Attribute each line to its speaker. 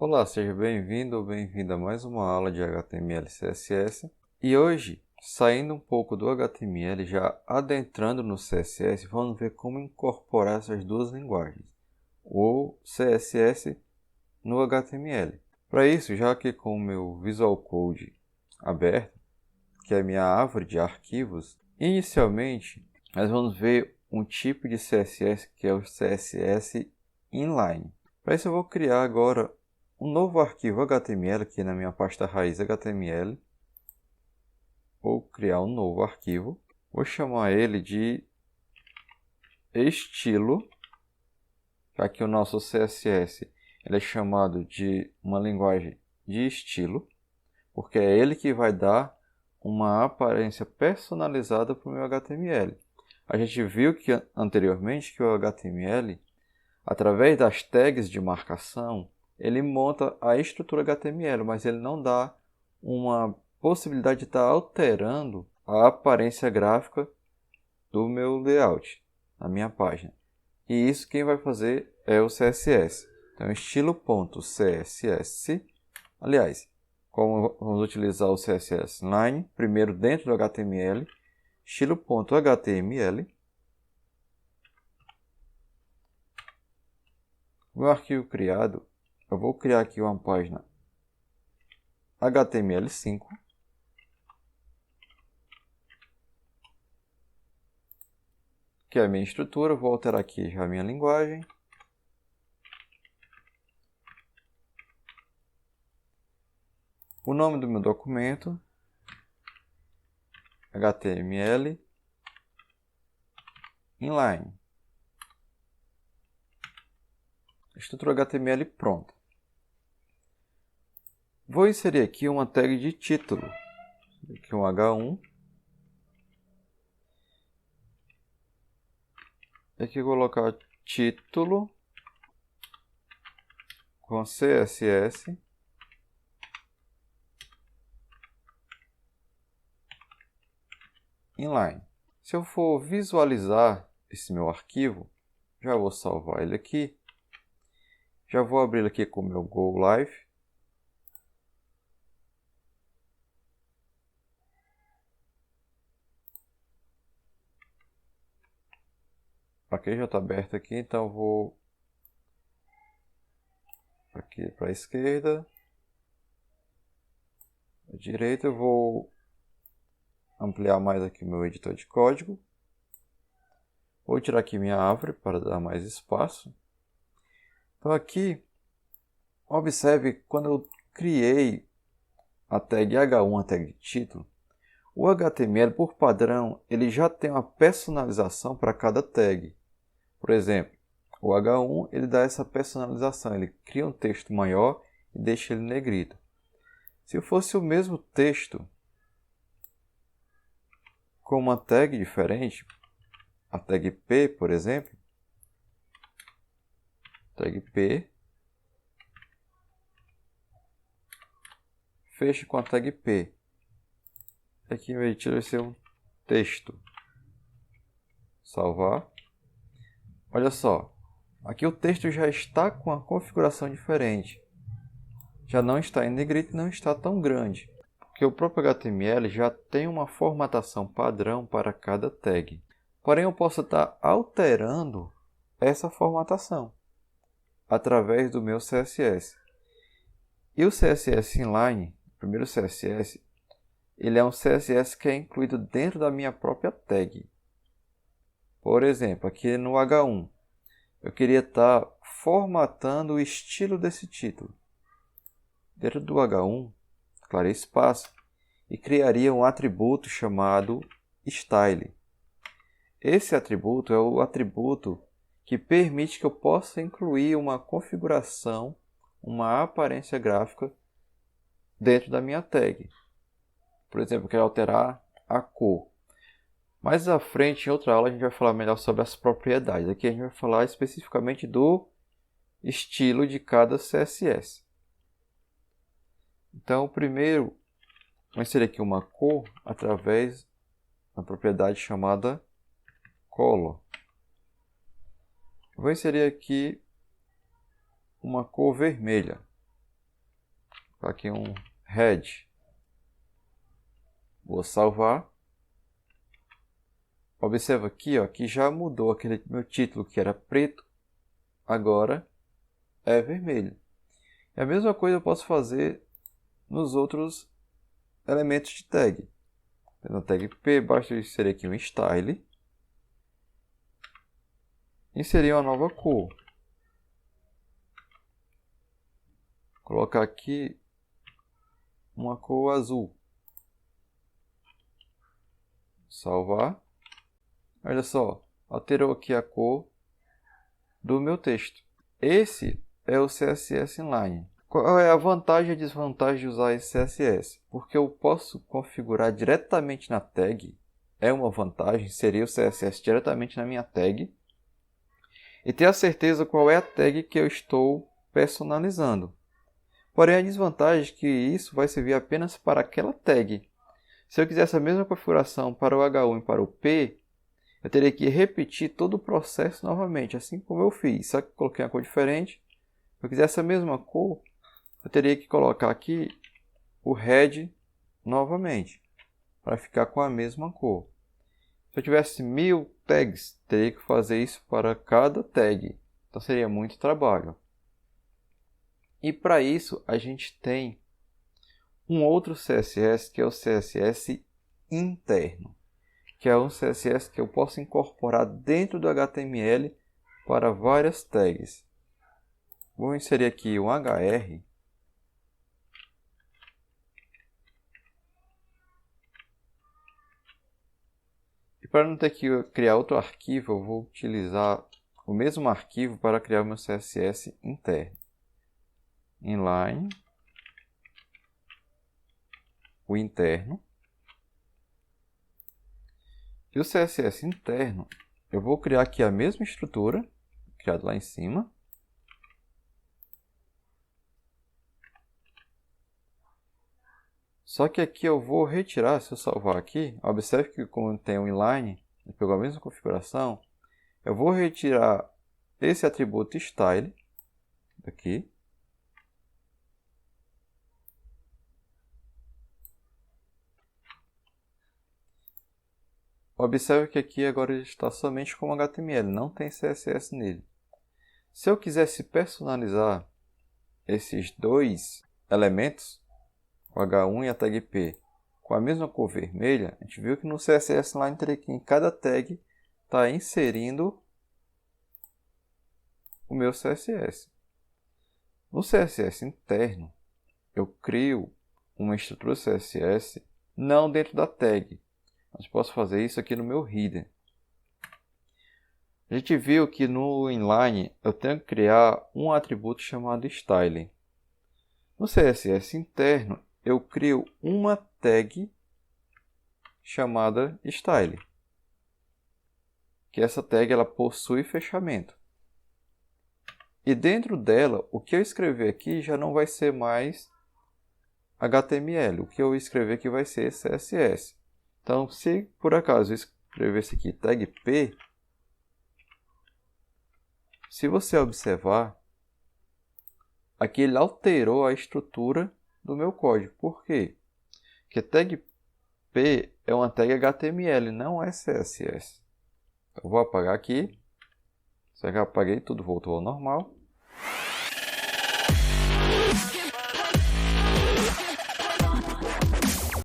Speaker 1: Olá, seja bem-vindo ou bem-vinda a mais uma aula de HTML e CSS. E hoje, saindo um pouco do HTML, já adentrando no CSS, vamos ver como incorporar essas duas linguagens, o CSS no HTML. Para isso, já aqui com o meu Visual Code aberto, que é a minha árvore de arquivos, inicialmente nós vamos ver um tipo de CSS que é o CSS Inline. Para isso eu vou criar agora um novo arquivo HTML aqui na minha pasta raiz HTML. Vou criar um novo arquivo. Vou chamar ele de estilo, já que o nosso CSS ele é chamado de uma linguagem de estilo, porque é ele que vai dar uma aparência personalizada para o meu HTML. A gente viu que anteriormente que o HTML, através das tags de marcação, ele monta a estrutura HTML, mas ele não dá uma possibilidade de estar alterando a aparência gráfica do meu layout, na minha página. E isso quem vai fazer é o CSS. Então, estilo.css, aliás, como vamos utilizar o CSS Line, primeiro dentro do HTML, estilo.html. Meu arquivo criado, eu vou criar aqui uma página HTML5. Que é a minha estrutura. Vou alterar aqui já a minha linguagem. O nome do meu documento, HTML Inline. Estrutura HTML pronta. Vou inserir aqui uma tag de título. Aqui um H1. Aqui eu vou colocar título com CSS. Inline. Se eu for visualizar esse meu arquivo, já vou salvar ele aqui. Já vou abrir ele aqui com o meu Go Live. Ok, já está aberto aqui, então eu vou aqui para a esquerda, à direita. Eu vou ampliar mais aqui o meu editor de código. Vou tirar aqui minha árvore para dar mais espaço. Então aqui, observe quando eu criei a tag H1, a tag de título, o HTML por padrão ele já tem uma personalização para cada tag. Por exemplo, o H1 ele dá essa personalização, ele cria um texto maior e deixa ele negrito. Se fosse o mesmo texto com uma tag diferente, a tag P, por exemplo, tag P, fecha com a tag P. Aqui em vez de título vai ser um texto. Salvar. Olha só, aqui o texto já está com uma configuração diferente. Já não está em negrito e não está tão grande. Porque o próprio HTML já tem uma formatação padrão para cada tag. Porém, eu posso estar alterando essa formatação através do meu CSS. E o CSS Inline, o primeiro CSS, ele é um CSS que é incluído dentro da minha própria tag. Por exemplo, aqui no H1, eu queria estar formatando o estilo desse título. Dentro do H1, clarei espaço e criaria um atributo chamado Style. Esse atributo é o atributo que permite que eu possa incluir uma configuração, uma aparência gráfica dentro da minha tag. Por exemplo, eu quero alterar a cor. Mais à frente, em outra aula, a gente vai falar melhor sobre as propriedades. Aqui a gente vai falar especificamente do estilo de cada CSS. Então, primeiro, vou inserir aqui uma cor através da propriedade chamada Color. Vou inserir aqui uma cor vermelha. colocar aqui um head. Vou salvar. Observa aqui, ó, que já mudou aquele meu título que era preto, agora é vermelho. E a mesma coisa eu posso fazer nos outros elementos de tag. Na tag P, basta eu inserir aqui um style. Inserir uma nova cor. Colocar aqui uma cor azul. Salvar. Olha só, alterou aqui a cor do meu texto. Esse é o CSS Inline. Qual é a vantagem e a desvantagem de usar esse CSS? Porque eu posso configurar diretamente na tag. É uma vantagem, inserir o CSS diretamente na minha tag. E ter a certeza qual é a tag que eu estou personalizando. Porém, a desvantagem é que isso vai servir apenas para aquela tag. Se eu quisesse a mesma configuração para o H1 e para o P, eu teria que repetir todo o processo novamente, assim como eu fiz. Só que eu coloquei uma cor diferente. Se eu quisesse a mesma cor, eu teria que colocar aqui o head novamente, para ficar com a mesma cor. Se eu tivesse 1000 tags, teria que fazer isso para cada tag. Então seria muito trabalho. E para isso a gente tem um outro CSS, que é o CSS interno, que é um CSS que eu posso incorporar dentro do HTML para várias tags. Vou inserir aqui um HR. E para não ter que criar outro arquivo, eu vou utilizar o mesmo arquivo para criar o meu CSS interno. Inline, o interno. E o CSS interno, eu vou criar aqui a mesma estrutura, criada lá em cima. Só que aqui eu vou retirar, se eu salvar aqui, observe que como tem um inline, ele pegou a mesma configuração, eu vou retirar esse atributo style, aqui. Observe que aqui agora ele está somente com HTML, não tem CSS nele. Se eu quisesse personalizar esses dois elementos, o H1 e a tag P, com a mesma cor vermelha, a gente viu que no CSS Line teria que em cada tag estar inserindo o meu CSS. No CSS interno, eu crio uma estrutura CSS não dentro da tag. Mas posso fazer isso aqui no meu header. A gente viu que no inline eu tenho que criar um atributo chamado style. No CSS interno eu crio uma tag chamada style. Que essa tag ela possui fechamento. E dentro dela, o que eu escrever aqui já não vai ser mais HTML. O que eu escrever aqui vai ser CSS. Então, se por acaso eu escrevesse aqui tag P, se você observar, aqui ele alterou a estrutura do meu código. Por quê? Porque tag P é uma tag HTML, não é CSS. Eu vou apagar aqui. Só que eu apaguei, tudo voltou ao normal.